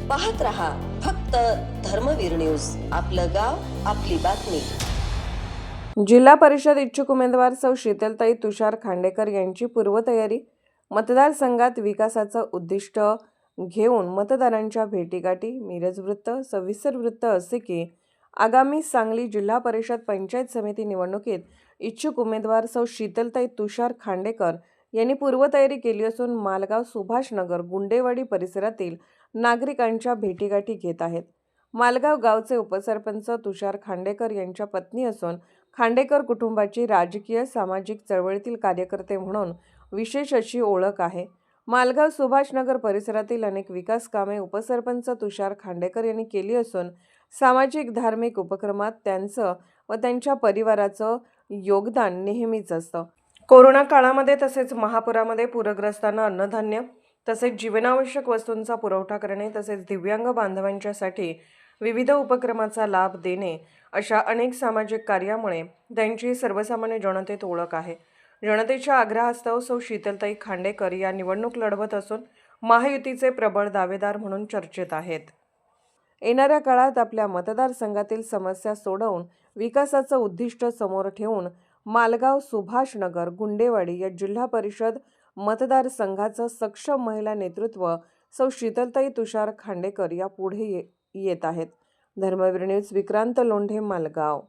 पाहत रहा फक्त धर्मवीर न्यूज. आपलं गाव आपली बातमी. जिल्हा परिषद इच्छुक उमेदवार सौ शीतलताई तुषार खांडेकर यांची पूर्वतयारी. मतदारसंघात विकासाचं उद्दिष्ट घेऊन मतदारांच्या भेटीगाठी. मिरज वृत्त. सविस्तर वृत्त असे की आगामी सांगली जिल्हा परिषद पंचायत समिती निवडणुकीत इच्छुक उमेदवार सौ शीतलताई तुषार खांडेकर यांनी पूर्वतयारी केली असून मालगाव, सुभाषनगर, गुंडेवाडी परिसरातील नागरिकांच्या भेटीगाठी घेत आहेत. मालगाव गावचे उपसरपंच तुषार खांडेकर यांच्या पत्नी असून खांडेकर कुटुंबाची राजकीय सामाजिक चळवळीतील कार्यकर्ते म्हणून विशेष अशी ओळख आहे. मालगाव, सुभाषनगर परिसरातील अनेक विकास कामे उपसरपंच तुषार खांडेकर यांनी केली असून सामाजिक धार्मिक उपक्रमात त्यांचं व त्यांच्या परिवाराचं योगदान नेहमीच असतं. कोरोना काळामध्ये तसेच महापुरामध्ये पूरग्रस्तांना अन्नधान्य तसेच जीवनावश्यक वस्तूंचा पुरवठा करणे तसेच दिव्यांग बांधवांच्यासाठी विविध उपक्रमाचा लाभ देणे अशा अनेक सामाजिक कार्यामुळे त्यांची सर्वसामान्य जनतेत ओळख आहे. जनतेच्या आग्रहास्तव सौ शीतलताई खांडेकर या निवडणूक लढवत असून महायुतीचे प्रबळ दावेदार म्हणून चर्चेत आहेत. येणाऱ्या काळात आपल्या मतदारसंघातील समस्या सोडवून विकासाचं उद्दिष्ट समोर ठेवून मालगाव, सुभाषनगर, गुंडेवाडी या जिल्हा परिषद मतदारसंघाचं सक्षम महिला नेतृत्व सौ शीतलताई तुषार खांडेकर या पुढे येत आहेत. धर्मवीर न्यूज, विक्रांत लोंढे, मालगाव.